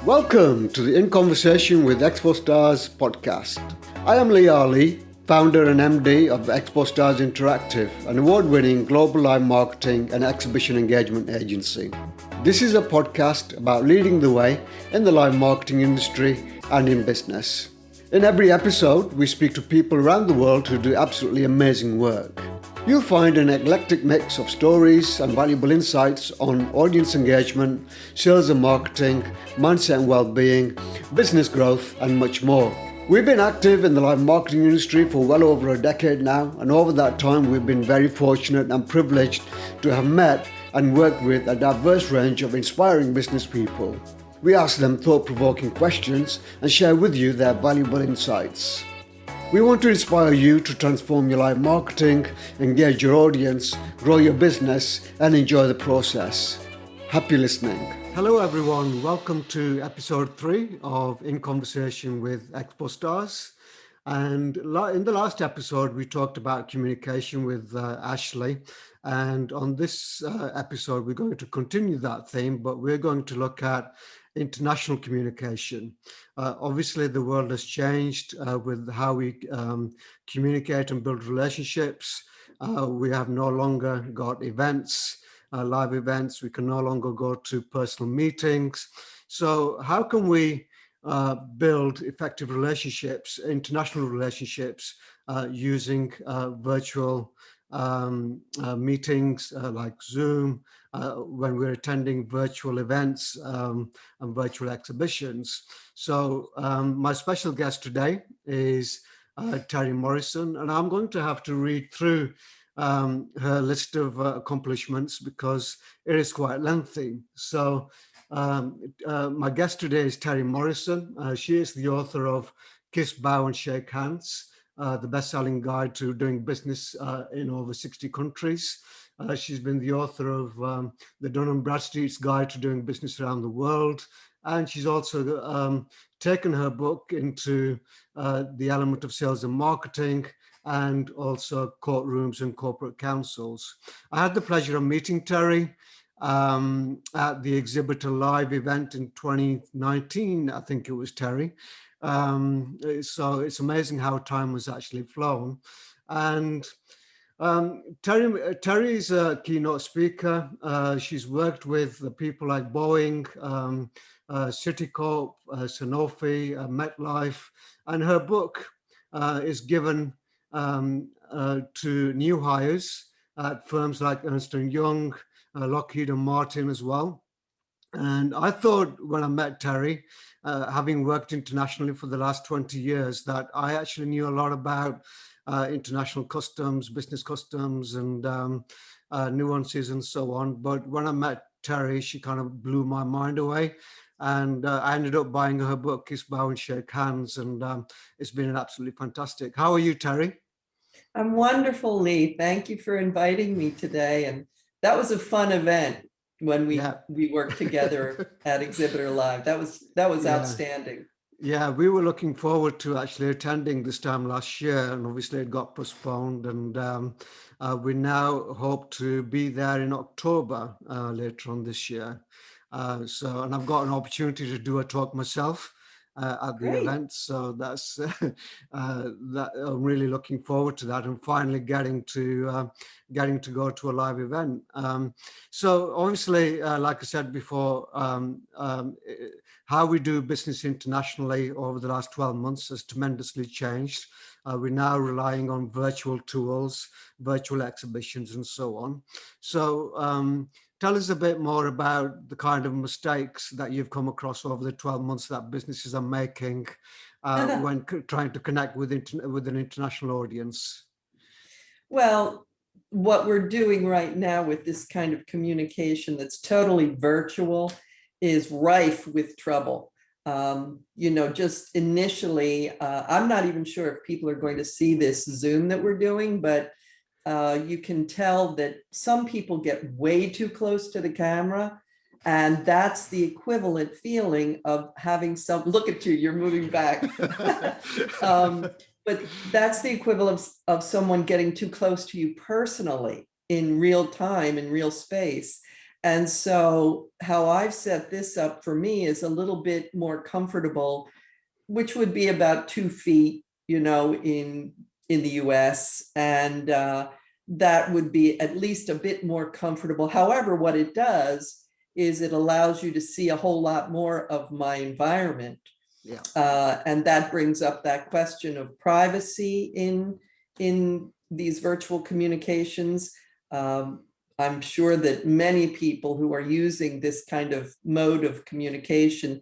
Welcome to the In Conversation with Expo Stars podcast. I am Lee Ali, founder and MD of Expo Stars Interactive, an award-winning global live marketing and exhibition engagement agency. This is a podcast about leading the way in the live marketing industry and in business. In every episode, we speak to people around the world who do absolutely amazing work. You'll find an eclectic mix of stories and valuable insights on audience engagement, sales and marketing, mindset and well-being, business growth, and much more. We've been active in the live marketing industry for well over a decade now, and over that time we've been very fortunate and privileged to have met and worked with a diverse range of inspiring business people. We ask them thought-provoking questions and share with you their valuable insights. We want to inspire you to transform your live marketing, engage your audience, grow your business, and enjoy the process. Happy listening. Hello everyone, welcome to episode 3 of In Conversation with Expo Stars. And in the last episode, we talked about communication with Ashley. And on this episode, we're going to continue that theme, but we're going to look at international communication. Obviously, the world has changed with how we communicate and build relationships. We have no longer got events, live events. We can no longer go to personal meetings. So how can we build effective relationships, international relationships, using virtual meetings like Zoom, when we're attending virtual events and virtual exhibitions. So my special guest today is Terri Morrison, and I'm going to have to read through her list of accomplishments because it is quite lengthy. So my guest today is Terri Morrison. She is the author of Kissbow and Shake Hands, the best-selling guide to doing business in over 60 countries. She's been the author of the Dun & Bradstreet's Guide to Doing Business Around the World. And she's also taken her book into the element of sales and marketing and also courtrooms and corporate councils. I had the pleasure of meeting Terri at the Exhibitor Live event in 2019, I think it was, Terri. So it's amazing how time has actually flown. And Terri is a keynote speaker. She's worked with the people like Boeing, Citicorp, Sanofi, MetLife, and her book is given to new hires at firms like Ernst & Young, Lockheed and Martin as well. And I thought when I met Terri, having worked internationally for the last 20 years, that I actually knew a lot about international customs, business customs, and nuances and so on. But when I met Terri, she kind of blew my mind away. And I ended up buying her book, Kissbow and Shake Hands, and it's been absolutely fantastic. How are you, Terri? I'm wonderful, Lee. Thank you for inviting me today. And that was a fun event when we worked together at Exhibitor Live. That was outstanding. Yeah, we were looking forward to actually attending this time last year, and obviously it got postponed. And we now hope to be there in October later on this year. And I've got an opportunity to do a talk myself at the event, so that's that I'm really looking forward to that, and finally getting to go to a live event. So obviously, like I said before, how we do business internationally over the last 12 months has tremendously changed. We're now relying on virtual tools, virtual exhibitions, and so on. So tell us a bit more about the kind of mistakes that you've come across over the 12 months that businesses are making when trying to connect with an international audience. Well, what we're doing right now with this kind of communication that's totally virtual is rife with trouble. Just initially, I'm not even sure if people are going to see this Zoom that we're doing, but you can tell that some people get way too close to the camera, and that's the equivalent feeling of having look at you, you're moving back. But that's the equivalent of someone getting too close to you personally in real time, in real space. And so how I've set this up for me is a little bit more comfortable, which would be about 2 feet, in the US. And that would be at least a bit more comfortable. However, what it does is it allows you to see a whole lot more of my environment. Yeah. And that brings up that question of privacy in these virtual communications. I'm sure that many people who are using this kind of mode of communication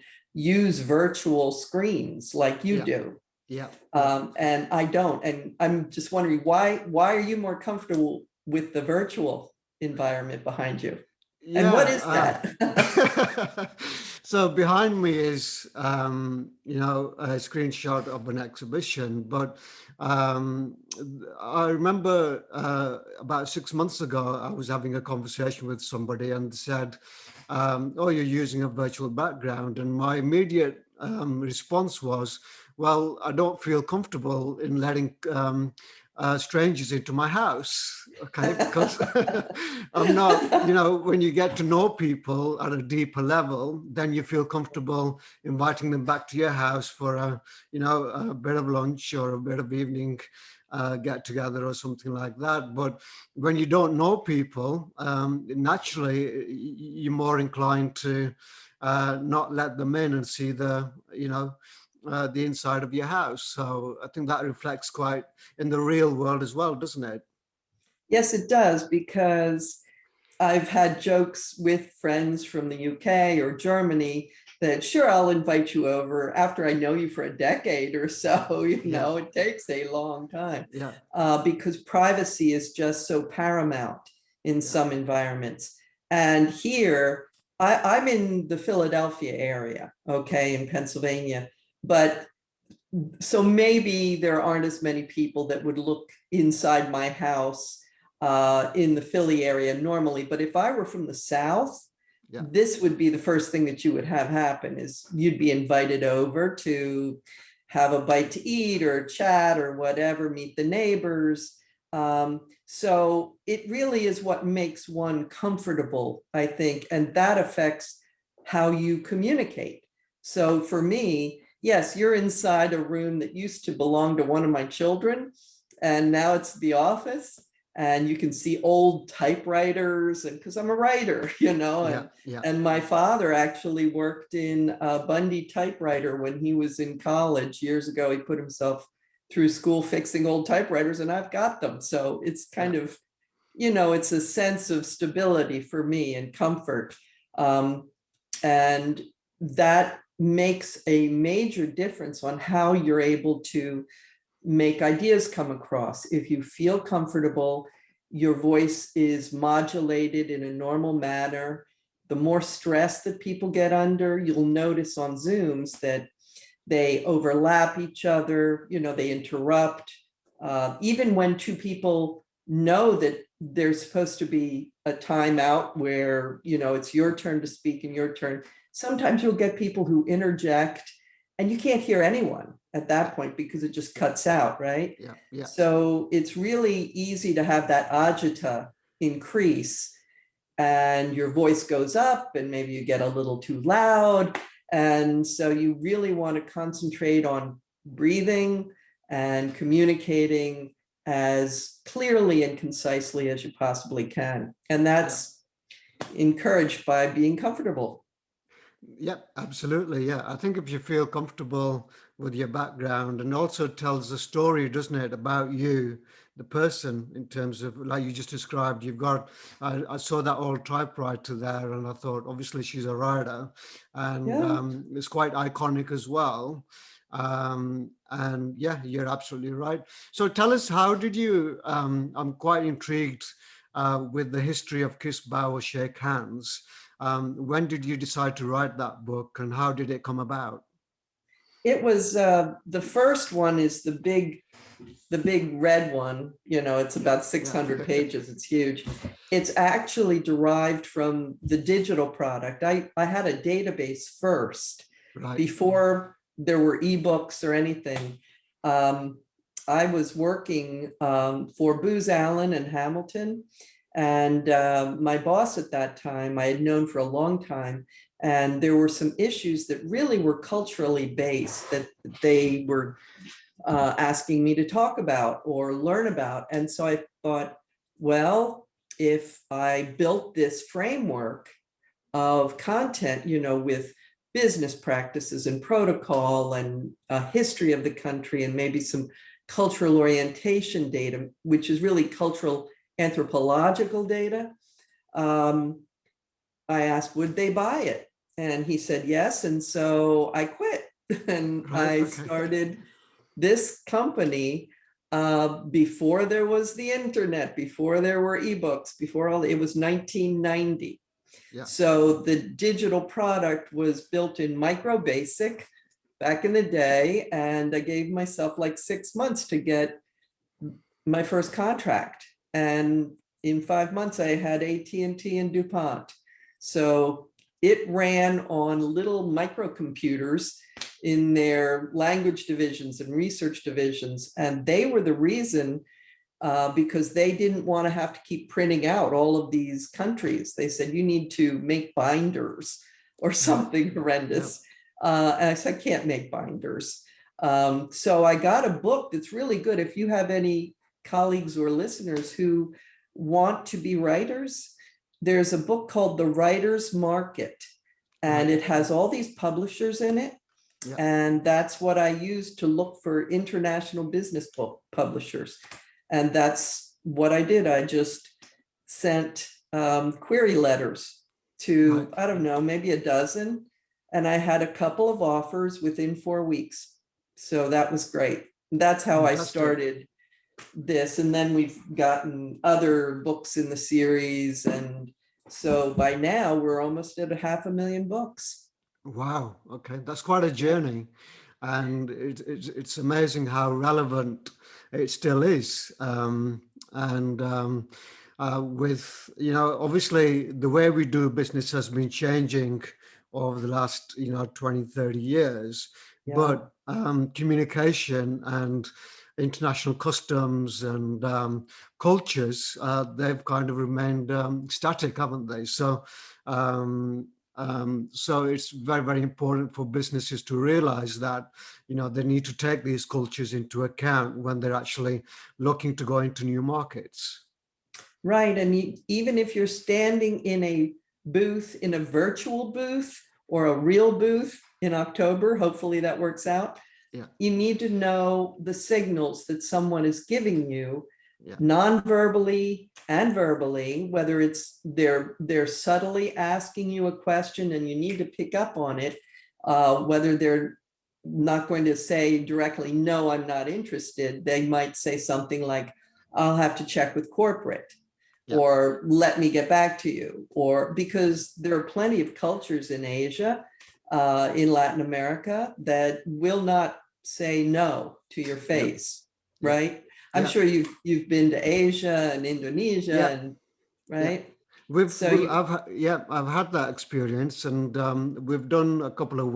use virtual screens like you Yeah. do. Yeah. And I don't. And I'm just wondering why are you more comfortable with the virtual environment behind you? And what is Yeah. that? So behind me is, a screenshot of an exhibition. But um, I remember about 6 months ago, I was having a conversation with somebody and said, "Oh, you're using a virtual background." And my immediate response was, "Well, I don't feel comfortable in letting strangers into my house, okay? Because I'm not, when you get to know people at a deeper level, then you feel comfortable inviting them back to your house for a bit of lunch or a bit of evening get together or something like that. But when you don't know people, naturally you're more inclined to not let them in and see the inside of your house. So I think that reflects quite in the real world as well, doesn't it? Yes, it does, because I've had jokes with friends from the UK or Germany that sure, I'll invite you over after I know you for a decade or so. Yeah. It takes a long time Yeah. because privacy is just so paramount in Yeah. some environments. And here, I'm in the Philadelphia area, okay, in Pennsylvania, but so maybe there aren't as many people that would look inside my house in the Philly area normally. But if I were from the South, Yeah. this would be the first thing that you would have happen is you'd be invited over to have a bite to eat or chat or whatever, meet the neighbors. So it really is what makes one comfortable, I think, and that affects how you communicate. So for me, yes, you're inside a room that used to belong to one of my children, and now it's the office, and you can see old typewriters, and because I'm a writer, Yeah. Yeah. and my father actually worked in a Bundy typewriter when he was in college years ago. He put himself through school fixing old typewriters, and I've got them. So it's Yeah. kind of, it's a sense of stability for me and comfort. Um, and that makes a major difference on how you're able to make ideas come across. If you feel comfortable, your voice is modulated in a normal manner. The more stress that people get under, you'll notice on Zooms that they overlap each other, they interrupt. Even when two people know that there's supposed to be a timeout where, it's your turn to speak and your turn, sometimes you'll get people who interject and you can't hear anyone at that point because it just cuts out, right? Yeah. Yeah. So it's really easy to have that agita increase and your voice goes up and maybe you get a little too loud. And so you really want to concentrate on breathing and communicating as clearly and concisely as you possibly can. And Yeah. that's encouraged by being comfortable. Yeah, absolutely. Yeah. I think if you feel comfortable with your background and also tells a story, doesn't it, about you, the person, in terms of, like you just described, I saw that old typewriter there and I thought, obviously she's a writer and Yeah. it's quite iconic as well. And yeah, you're absolutely right. So tell us, how did you, I'm quite intrigued with the history of Kiss, Bow or Shake Hands. When did you decide to write that book and how did it come about? It was the first one is the big red one. It's about Yeah. 600 pages. It's huge. It's actually derived from the digital product. I had a database first Right. before there were ebooks or anything. Um, I was working for Booz Allen and Hamilton, And my boss at that time, I had known for a long time, and there were some issues that really were culturally based that they were asking me to talk about or learn about. And so I thought, well, if I built this framework of content, with business practices and protocol and a history of the country and maybe some cultural orientation data, which is really cultural anthropological data, I asked, would they buy it? And he said yes. And so I quit and Right. I Okay. started this company before there was the internet, before there were ebooks, before it was 1990. Yeah. So the digital product was built in Micro Basic back in the day, and I gave myself like 6 months to get my first contract. And in 5 months, I had AT&T and DuPont. So it ran on little microcomputers in their language divisions and research divisions. And they were the reason, because they didn't want to have to keep printing out all of these countries. They said, you need to make binders or something horrendous. And I said, I can't make binders. So I got a book that's really good. If you have any colleagues or listeners who want to be writers, there's a book called The Writer's Market, and it has all these publishers in it. Yeah. And that's what I use to look for international business book publishers. And that's what I did. I just sent query letters to, Right. I don't know, maybe a dozen. And I had a couple of offers within 4 weeks. So that was great. That's how I Fantastic. started this. And then we've gotten other books in the series. And so by now we're almost at 500,000 books. Wow. Okay, that's quite a journey, and it's amazing how relevant it still is. With obviously the way we do business has been changing over the last 20, 30 years, Yeah. but communication and international customs and cultures, they've kind of remained static, haven't they? So it's very, very important for businesses to realize that, they need to take these cultures into account when they're actually looking to go into new markets. Right. And even if you're standing in a booth, in a virtual booth or a real booth in October, hopefully that works out. Yeah. You need to know the signals that someone is giving you, Yeah. non-verbally and verbally, whether it's they're subtly asking you a question and you need to pick up on it, whether they're not going to say directly, no, I'm not interested. They might say something like, I'll have to check with corporate. Yeah. Or let me get back to you, or because there are plenty of cultures in Asia, in Latin America, that will not say no to your face, Yeah. right? I'm Yeah. sure you've been to Asia and Indonesia, Yeah. and right. I've had that experience, and we've done a couple of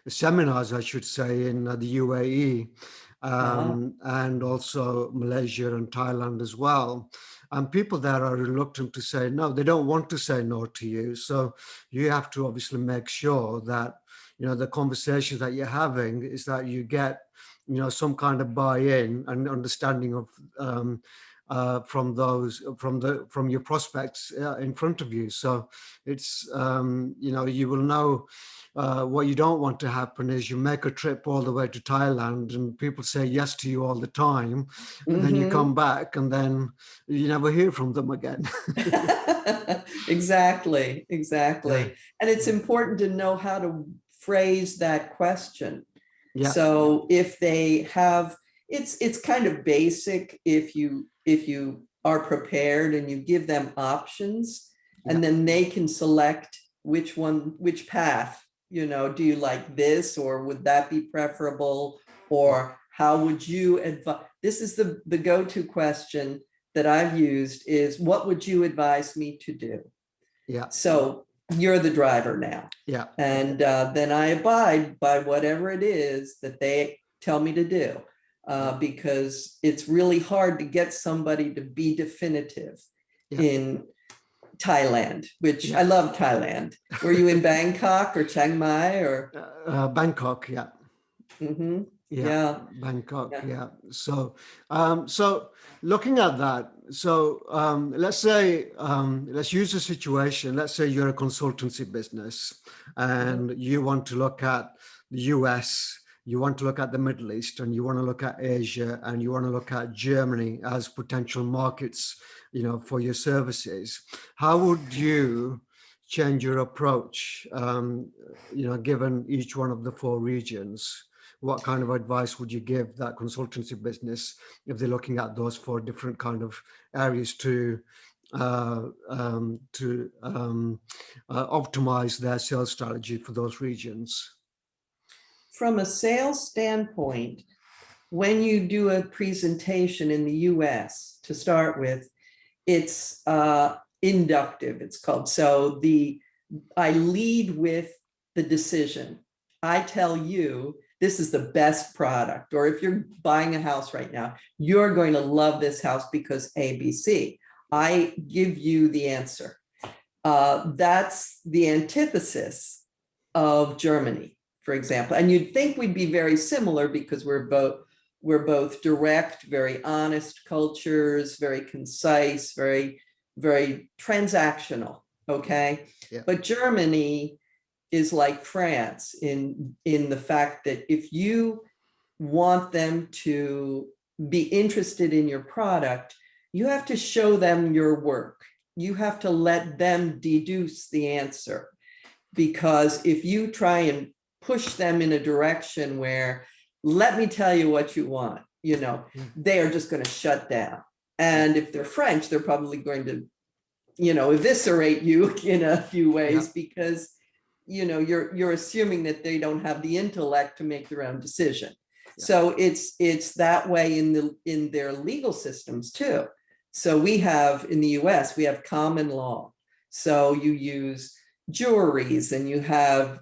seminars, I should say, in the UAE, and also Malaysia and Thailand as well. And people there are reluctant to say no. They don't want to say no to you. So you have to obviously make sure that, the conversations that you're having is that you get, some kind of buy-in and understanding of from your prospects in front of you. So it's you will know what you don't want to happen is you make a trip all the way to Thailand and people say yes to you all the time, and then you come back and then you never hear from them again. Exactly. Yeah. And it's important to know how to phrase that question. Yeah. So if they have, it's kind of basic if you are prepared and you give them options, and then they can select which path, do you like this, or would that be preferable, or how would you advise? This is the go-to question that I've used is, what would you advise me to do? Yeah. So you're the driver now. Yeah. And then I abide by whatever it is that they tell me to do, because it's really hard to get somebody to be definitive. Yeah. in Thailand, which Yeah. I love Thailand. Were you in Bangkok or Chiang Mai or? Bangkok, yeah. Mhm. Yeah, Yeah. Bangkok. Yeah. Yeah. So looking at that, let's say, let's use a situation. Let's say you're a consultancy business, Mhm. and you want to look at the US, you want to look at the Middle East, and you want to look at Asia, and you want to look at Germany as potential markets, for your services. How would you change your approach, given each one of the four regions? What kind of advice would you give that consultancy business if they're looking at those four different kind of areas to optimize their sales strategy for those regions? From a sales standpoint, when you do a presentation in the US to start with, it's inductive, it's called. So I lead with the decision. I tell you, this is the best product. Or if you're buying a house right now, you're going to love this house because ABC. I give you the answer. That's the antithesis of Germany, for example. And you'd think we'd be very similar because we're both direct, very honest cultures, very concise, very, very transactional. Okay. Yeah. But Germany is like France in the fact that if you want them to be interested in your product, you have to show them your work. You have to let them deduce the answer. Because if you try and push them in a direction where, let me tell you what you want, they are just going to shut down. And if they're French, they're probably going to, eviscerate you in a few ways Yeah. because, you're assuming that they don't have the intellect to make their own decision. Yeah. So it's that way in their legal systems too. So we have in the US, we have common law. So you use juries and you have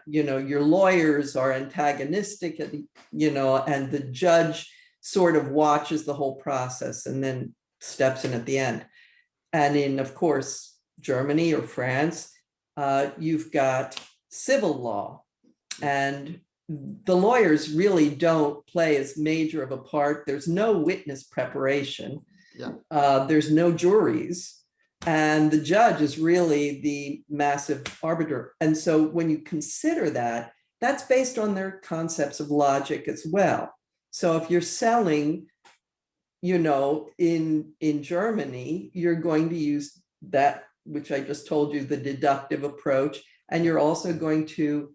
your lawyers are antagonistic, and the judge sort of watches the whole process and then steps in at the end. And in, of course, Germany or France, you've got civil law, and the lawyers really don't play as major of a part. There's no witness preparation. Yeah. There's no juries. And the judge is really the massive arbiter. And so when you consider that, that's based on their concepts of logic as well. So if you're selling, in Germany, you're going to use that, which I just told you, the deductive approach. And you're also going to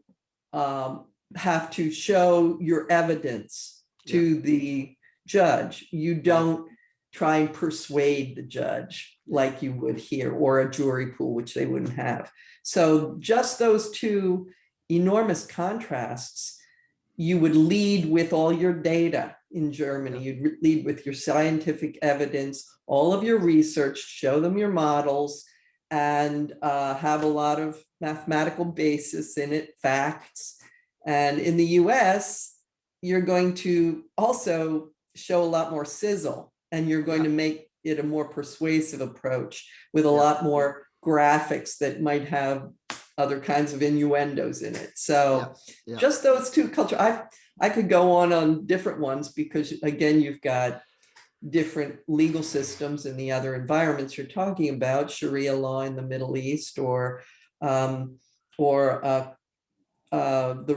have to show your evidence to the judge. You don't try and persuade the judge like you would here, or a jury pool, which they wouldn't have. So just those two enormous contrasts. You would lead with all your data in Germany. You'd lead with your scientific evidence, all of your research, show them your models, and have a lot of mathematical basis in it, facts. And in the US, you're going to also show a lot more sizzle, and you're going to make it a more persuasive approach with a lot more graphics that might have other kinds of innuendos in it. So just those two cultures. I could go on different ones because, again, you've got different legal systems in the other environments you're talking about, Sharia law in the Middle East, or the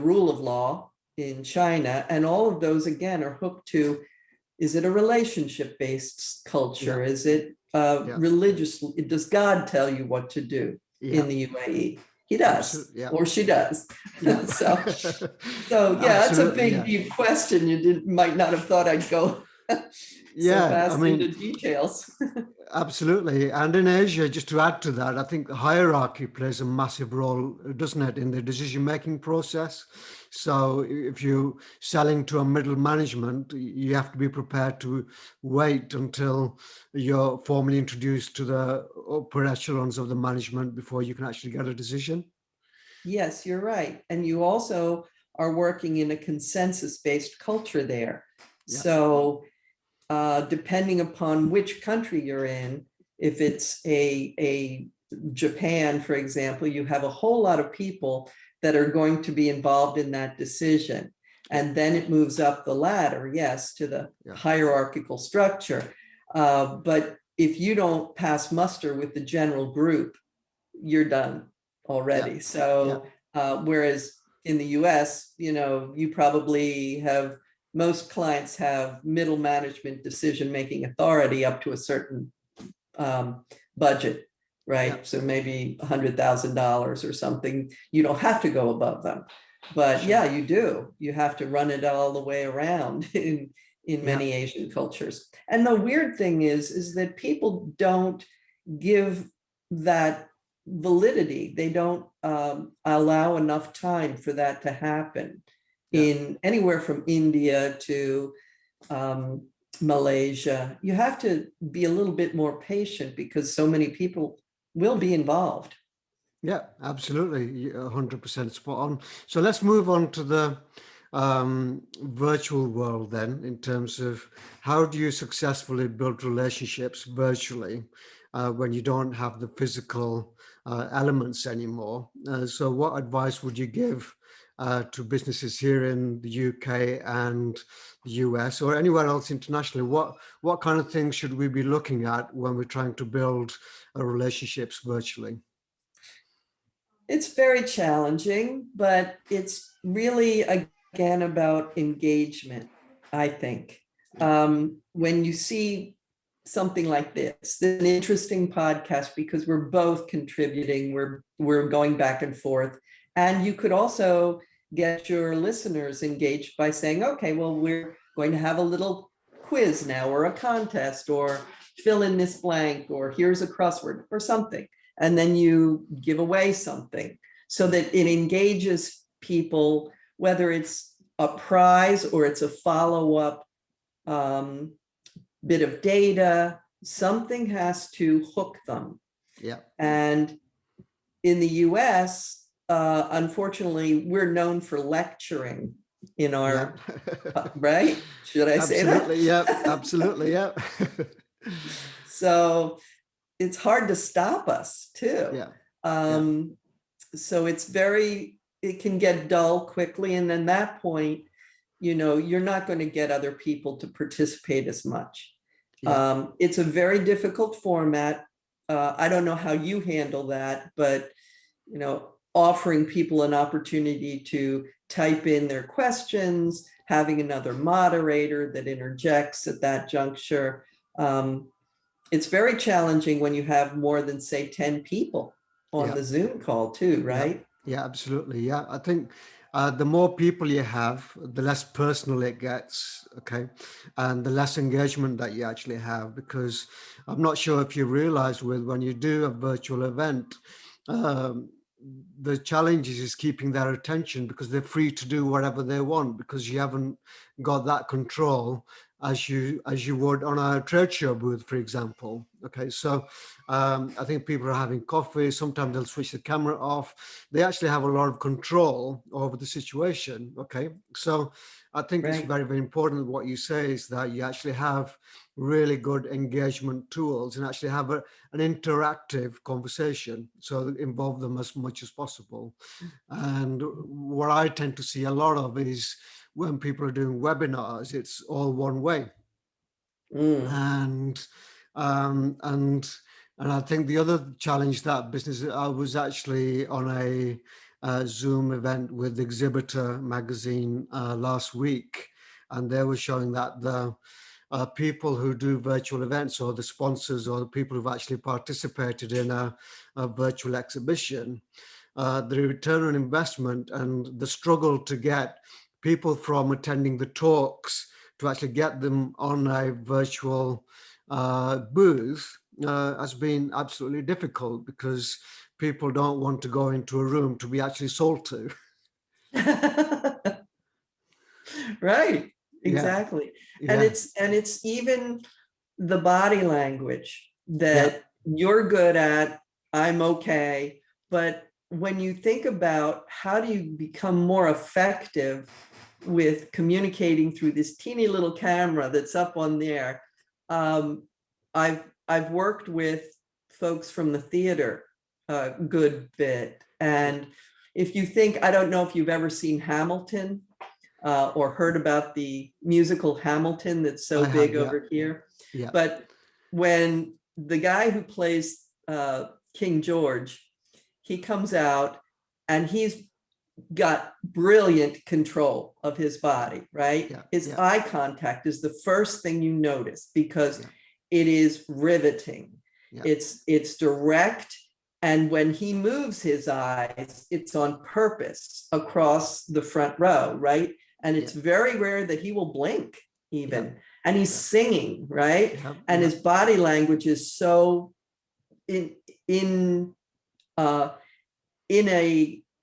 rule of law in China. And all of those, again, are hooked to, is it a relationship-based culture? Is it religious? Does God tell you what to do in the UAE? He does, or she does. So that's a big, deep question. You might not have thought I'd go so fast into details. Absolutely. And in Asia, just to add to that, I think the hierarchy plays a massive role, doesn't it, in the decision-making process? So if you're selling to a middle management, you have to be prepared to wait until you're formally introduced to the upper echelons of the management before you can actually get a decision. Yes, you're right. And you also are working in a consensus-based culture there. So depending upon which country you're in, If it's a Japan, for example, you have a whole lot of people that are going to be involved in that decision. And then it moves up the ladder, yes, to the hierarchical structure. But if you don't pass muster with the general group, you're done already. So whereas in the US, you probably have, most clients have middle management decision-making authority up to a certain budget, right? So maybe $100,000 or something. You don't have to go above them, but you do. You have to run it all the way around in many Asian cultures. And the weird thing is that people don't give that validity. They don't allow enough time for that to happen in anywhere from India to Malaysia. You have to be a little bit more patient because so many people will be involved. Yeah, absolutely. 100% spot on. So let's move on to the virtual world then, in terms of how do you successfully build relationships virtually when you don't have the physical elements anymore. So what advice would you give to businesses here in the UK and the US or anywhere else internationally? What kind of things should we be looking at when we're trying to build relationships virtually? It's very challenging, but it's really, again, about engagement, I think. When you see something like this, an interesting podcast, because we're both contributing, we're going back and forth. And you could also get your listeners engaged by saying, okay, well, we're going to have a little quiz now, or a contest, or fill in this blank, or here's a crossword or something. And then you give away something so that it engages people, whether it's a prize or it's a follow-up bit of data. Something has to hook them. Yeah. And in the US, unfortunately, we're known for lecturing in our, right? Should I say that? Absolutely, yeah, absolutely, yeah. So it's hard to stop us too. So it can get dull quickly. And then that point, you're not going to get other people to participate as much. It's a very difficult format. I don't know how you handle that, but, offering people an opportunity to type in their questions, having another moderator that interjects at that juncture. It's very challenging when you have more than, say, 10 people on the Zoom call too, right? Yeah, absolutely. Yeah, I think the more people you have, the less personal it gets, okay? And the less engagement that you actually have, because I'm not sure if you realize when you do a virtual event, the challenge is keeping their attention, because they're free to do whatever they want, because you haven't got that control as you would on a trade show booth, for example. Okay, so I think people are having coffee. Sometimes they'll switch the camera off. They actually have a lot of control over the situation. Okay, so I think it's very, very important. What you say is that you actually have really good engagement tools and actually have an interactive conversation, so involve them as much as possible. And what I tend to see a lot of is when people are doing webinars, it's all one way. And I think the other challenge that business, I was actually on a Zoom event with Exhibitor magazine last week, and they were showing that the people who do virtual events, or the sponsors, or the people who've actually participated in a virtual exhibition, the return on investment and the struggle to get people from attending the talks to actually get them on a virtual booth has been absolutely difficult, because people don't want to go into a room to be actually sold to. Right, exactly. And it's even the body language that you're good at, I'm okay. But when you think about how do you become more effective with communicating through this teeny little camera that's up on there, I've I've worked with folks from the theater a good bit. And if you think, I don't know if you've ever seen Hamilton or heard about the musical Hamilton that's so big over here. Yeah. But when the guy who plays King George, he comes out and he's got brilliant control of his body, right? His eye contact is the first thing you notice because it is riveting. It's direct. And when he moves his eyes, it's on purpose across the front row, right? And it's very rare that he will blink even. And he's singing, right? And his body language is so in a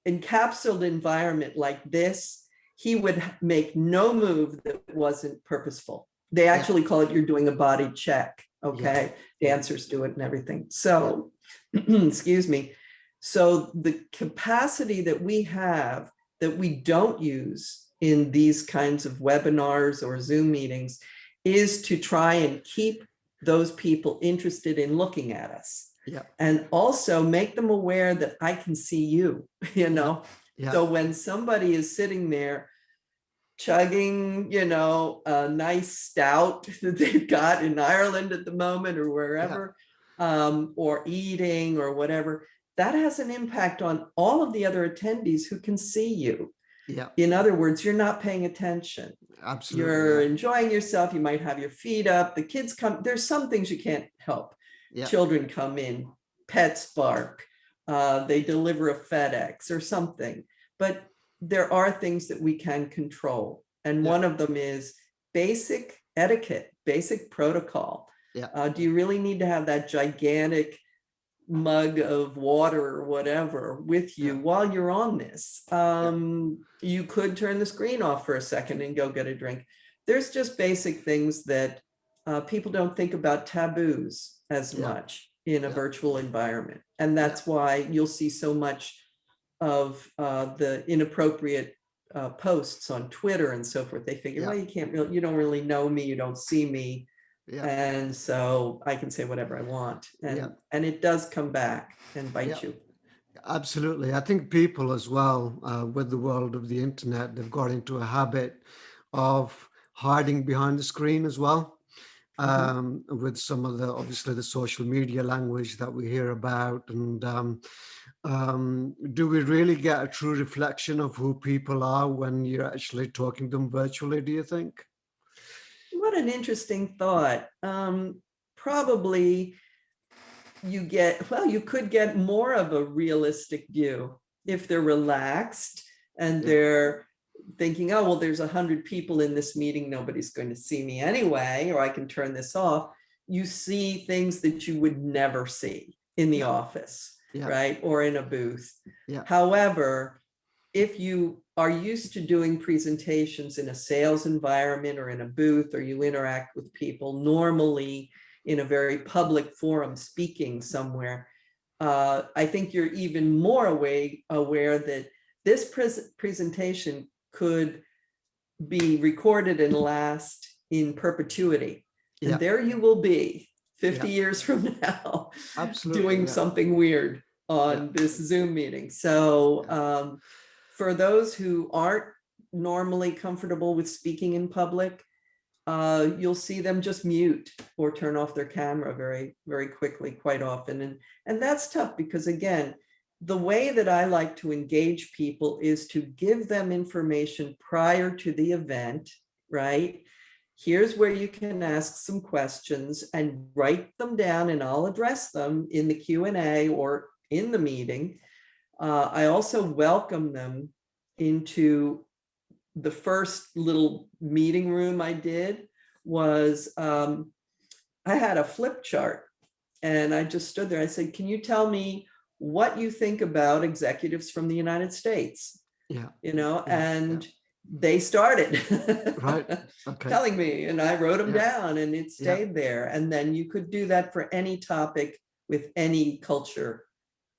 encapsulated environment like this, he would make no move that wasn't purposeful. They actually call it, you're doing a body check. Okay. Dancers do it and everything. So, excuse me. So the capacity that we have that we don't use in these kinds of webinars or Zoom meetings is to try and keep those people interested in looking at us. And also make them aware that I can see you, you know? So when somebody is sitting there chugging, you know, a nice stout that they've got in Ireland at the moment or wherever, or eating or whatever, that has an impact on all of the other attendees who can see you. In other words, you're not paying attention. Absolutely. You're enjoying yourself. You might have your feet up. The kids come. There's some things you can't help. Children come in, pets bark, they deliver a FedEx or something. But there are things that we can control. And one of them is basic etiquette, basic protocol. Do you really need to have that gigantic mug of water or whatever with you while you're on this? You could turn the screen off for a second and go get a drink. There's just basic things that people don't think about, taboos as much in a virtual environment. And that's why you'll see so much of the inappropriate posts on Twitter and so forth. They figure, well, you don't really know me, you don't see me. And so I can say whatever I want. And it does come back and bite you. Absolutely. I think people as well, with the world of the internet, they've got into a habit of hiding behind the screen as well. With some of the, obviously, the social media language that we hear about. And do we really get a true reflection of who people are when you're actually talking to them virtually, do you think? What an interesting thought. Probably you could get more of a realistic view if they're relaxed and they're thinking, oh, well, there's 100 people in this meeting, nobody's going to see me anyway, or I can turn this off. You see things that you would never see in the office, right? Or in a booth. However, if you are used to doing presentations in a sales environment or in a booth, or you interact with people normally in a very public forum speaking somewhere, I think you're even more aware that this presentation could be recorded and last in perpetuity. And there you will be 50 years from now, doing something weird on this Zoom meeting. So for those who aren't normally comfortable with speaking in public, you'll see them just mute or turn off their camera very, very quickly, quite often. And that's tough because, again, the way that I like to engage people is to give them information prior to the event, right? Here's where you can ask some questions and write them down, and I'll address them in the Q&A or in the meeting. I also welcome them into the first little meeting room I did was, I had a flip chart and I just stood there. I said, can you tell me what you think about executives from the United States? You know, and they started telling me, and I wrote them down, and it stayed there. And then you could do that for any topic with any culture.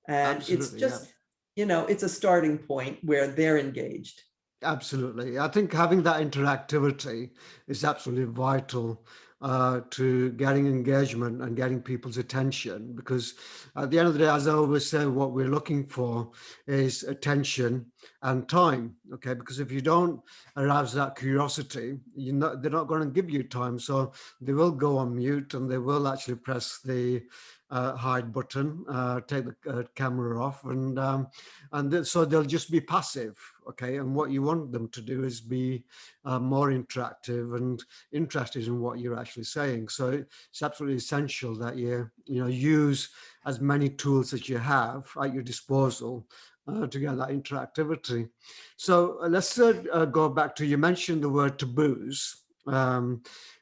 And it's just, you know, it's a starting point where they're engaged. Absolutely. I think having that interactivity is absolutely vital to getting engagement and getting people's attention. Because at the end of the day, as I always say, what we're looking for is attention and time. Okay, because if you don't arouse that curiosity, they're not going to give you time. So they will go on mute and they will actually press the hide button, take the camera off, so they'll just be passive. Okay, and what you want them to do is be more interactive and interested in what you're actually saying. So it's absolutely essential that you use as many tools as you have at your disposal to get that interactivity. So let's go back to, you mentioned the word taboos.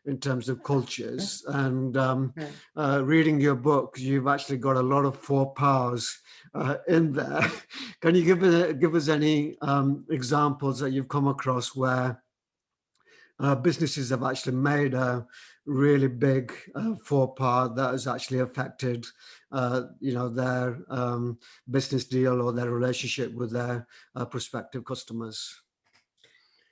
In terms of cultures, and reading your book, you've actually got a lot of faux pas in there. Can you give us any examples that you've come across where businesses have actually made a really big faux pas that has actually affected their business deal or their relationship with their prospective customers?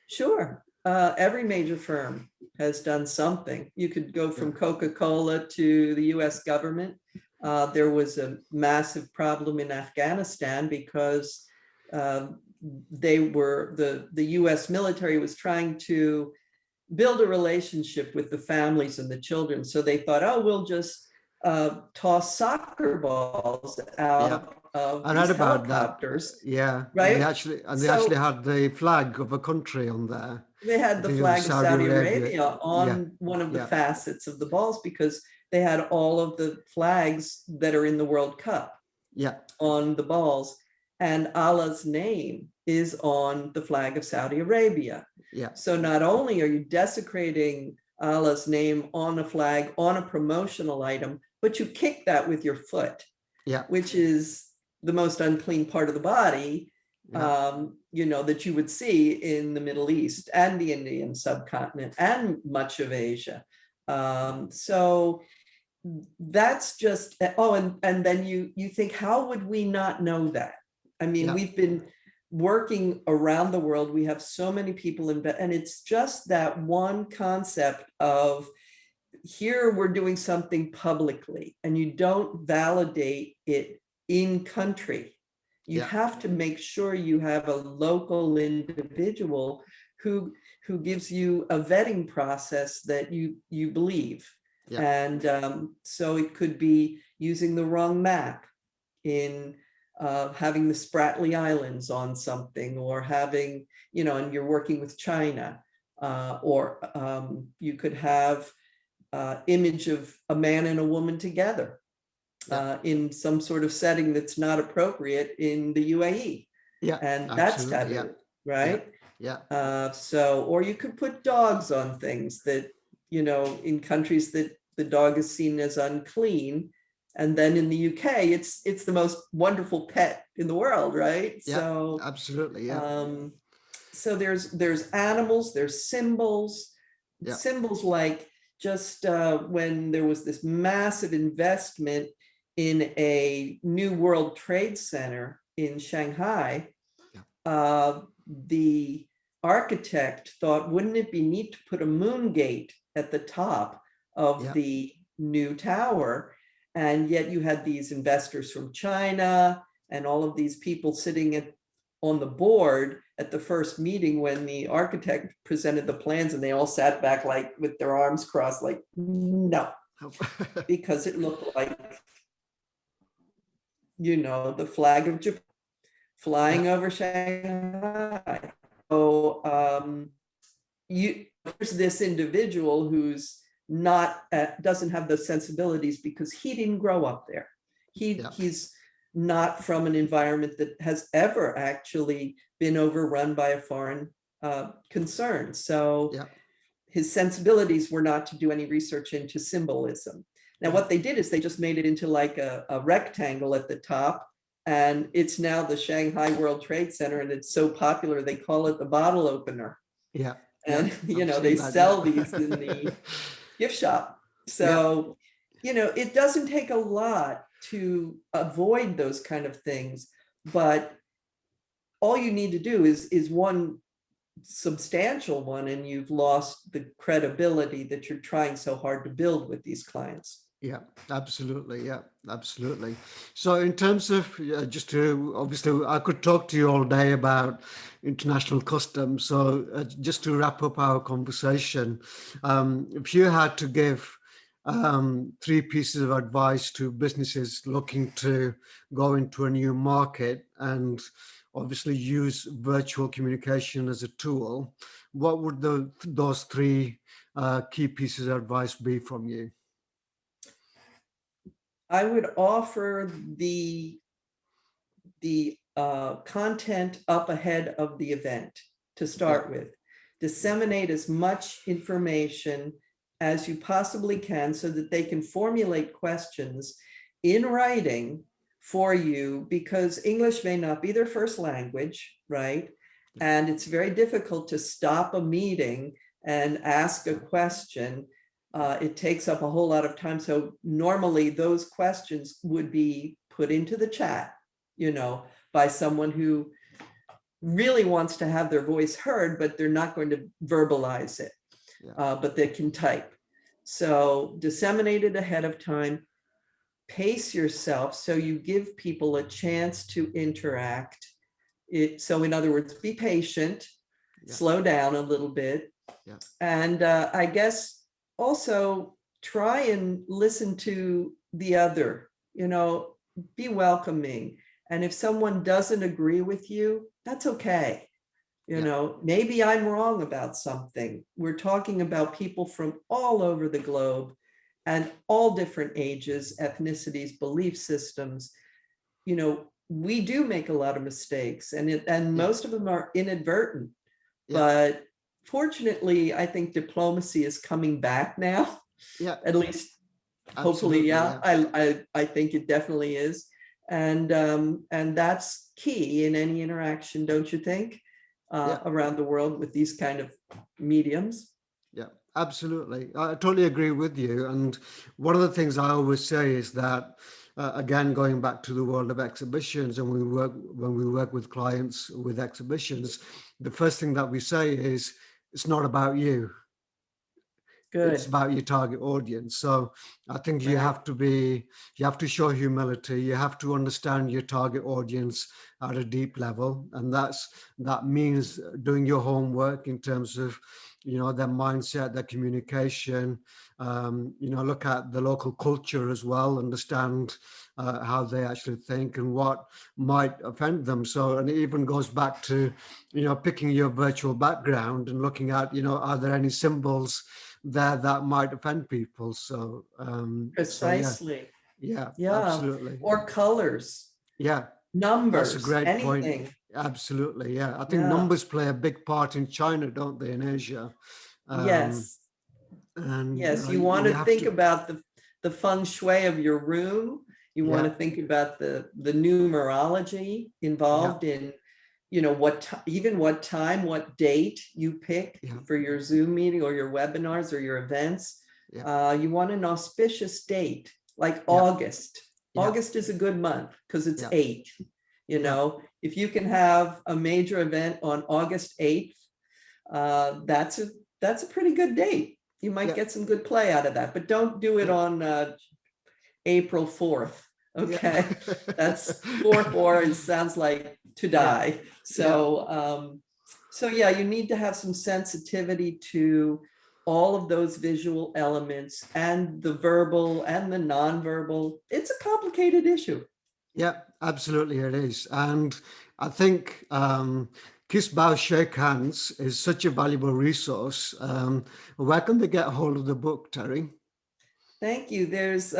Sure. Every major firm has done something. You could go from Coca-Cola to the US government. There was a massive problem in Afghanistan because the US military was trying to build a relationship with the families and the children. So they thought, oh, we'll just toss soccer balls out of I these read about helicopters. that. Yeah, Right. they actually had the flag of a country on there. They I had the think it was flag of Saudi Arabia Yeah, on one of the yeah, facets of the balls because they had all of the flags that are in the World Cup yeah, on the balls. And Allah's name is on the flag of Saudi Arabia. yeah, So not only are you desecrating Allah's name on a flag, on a promotional item, but you kick that with your foot, yeah, which is the most unclean part of the body, yeah, that you would see in the Middle East and the Indian subcontinent and much of Asia. So that's just, and then you think, how would we not know that? I mean, yeah, we've been working around the world. We have so many people and it's just that one concept of, here we're doing something publicly and you don't validate it in country. You yeah, have to make sure you have a local individual who gives you a vetting process that you believe. yeah, And so it could be using the wrong map in having the Spratly Islands on something, or having, and you're working with China, or you could have image of a man and a woman together in some sort of setting that's not appropriate in the UAE. yeah, And that's absolutely, yeah, taboo, yeah, right? yeah, Or you could put dogs on things that, in countries that the dog is seen as unclean. And then in the UK, it's the most wonderful pet in the world, right? yeah, So absolutely, yeah, so there's animals, there's symbols, yeah, like just when there was this massive investment in a new World Trade Center in Shanghai, the architect thought, wouldn't it be neat to put a moon gate at the top of yeah, the new tower? And yet you had these investors from China and all of these people sitting on the board at the first meeting when the architect presented the plans, and they all sat back like with their arms crossed, like, no, because it looked like, the flag of Japan flying over Shanghai. So there's this individual who's not doesn't have those sensibilities because he didn't grow up there. He's not from an environment that has ever actually been overrun by a foreign concern. So his sensibilities were not to do any research into symbolism. Now, what they did is they just made it into like a rectangle at the top, and it's now the Shanghai World Trade Center, and it's so popular they call it the bottle opener. Yeah. And they sell these in the gift shop. So it doesn't take a lot to avoid those kind of things, but all you need to do is one, substantial one, and you've lost the credibility that you're trying so hard to build with these clients. Yeah, absolutely. Yeah, absolutely. So, in terms of just to obviously, I could talk to you all day about international customs. So, just to wrap up our conversation, if you had to give three pieces of advice to businesses looking to go into a new market and obviously use virtual communication as a tool, what would those three key pieces of advice be from you? I would offer the content up ahead of the event to Yeah, start with. Disseminate as much information as you possibly can so that they can formulate questions in writing for you, because English may not be their first language, right? And it's very difficult to stop a meeting and ask a question. It takes up a whole lot of time. So normally those questions would be put into the chat, by someone who really wants to have their voice heard, but they're not going to verbalize it, yeah, but they can type. So disseminate it ahead of time, pace yourself so you give people a chance to interact. So in other words, be patient, yeah, slow down a little bit, yeah, and I guess also try and listen to the other, be welcoming. And if someone doesn't agree with you, that's okay. yeah, Maybe I'm wrong about something. We're talking about people from all over the globe and all different ages, ethnicities, belief systems. We do make a lot of mistakes, and yeah, most of them are inadvertent. yeah, But fortunately, I think diplomacy is coming back now. yeah, At least, hopefully, absolutely. yeah. Yeah, I think it definitely is, and that's key in any interaction, don't you think? yeah, Around the world with these kind of mediums. yeah, absolutely. I totally agree with you. And one of the things I always say is that, again, going back to the world of exhibitions, and when we work with clients with exhibitions, the first thing that we say is, it's not about you. It's Good, about your target audience. So I think right? you have to show humility. You have to understand your target audience at a deep level, and that means doing your homework in terms of their mindset, their communication. Look at the local culture as well. Understand how they actually think and what might offend them. So, and it even goes back to picking your virtual background and looking at are there any symbols there that might offend people. So yeah, Precisely. yeah, Yeah. absolutely. Or colors, Yeah, that's a numbers, great point. anything. Absolutely. Yeah. I think Yeah. numbers play a big part in China, don't they, in Asia? Um, Yes. and Yes, you want you to have think to, about the feng shui of your room. You want yeah, to think about the numerology yeah, involved in, even what time, what date you pick yeah, for your Zoom meeting or your webinars or your events. yeah, You want an auspicious date, like yeah, August. yeah, August is a good month because it's yeah, 8. yeah, If you can have a major event on August 8th, that's a pretty good date. You might yeah, get some good play out of that, but don't do it yeah, on April 4th. yeah, Okay, that's 4-4 and sounds like to yeah, die. yeah, So yeah, you need to have some sensitivity to all of those visual elements and the verbal and the nonverbal. It's a complicated issue. yeah, absolutely it is. And I think Kissbow Shake Hands is such a valuable resource. Where can they get hold of the book, Terry? Thank you. There's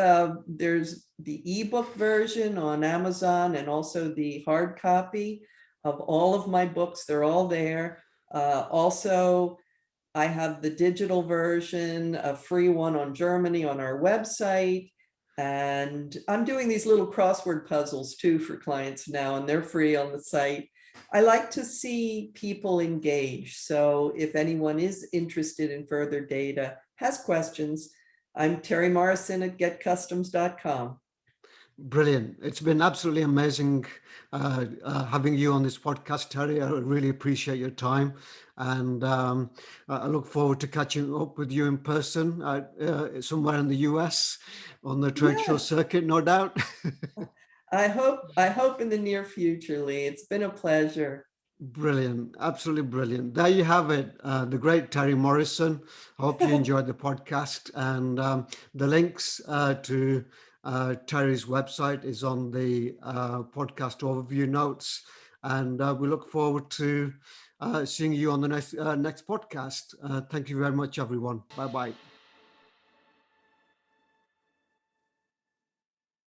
the ebook version on Amazon and also the hard copy of all of my books. They're all there. Also, I have the digital version, a free one on Germany on our website. And I'm doing these little crossword puzzles too for clients now, and they're free on the site. I like to see people engage. So if anyone is interested in further data, has questions, I'm Terri Morrison at getcustoms.com. Brilliant. It's been absolutely amazing having you on this podcast, Terry. I really appreciate your time. And I look forward to catching up with you in person somewhere in the US on the trade show Yes, circuit, no doubt. I hope in the near future, Lee. It's been a pleasure. Brilliant. Absolutely brilliant. There you have it. The great Terry Morrison. I hope you enjoyed the podcast. And the links to Terry's website is on the podcast overview notes. And we look forward to seeing you on the next podcast. Thank you very much, everyone. Bye bye.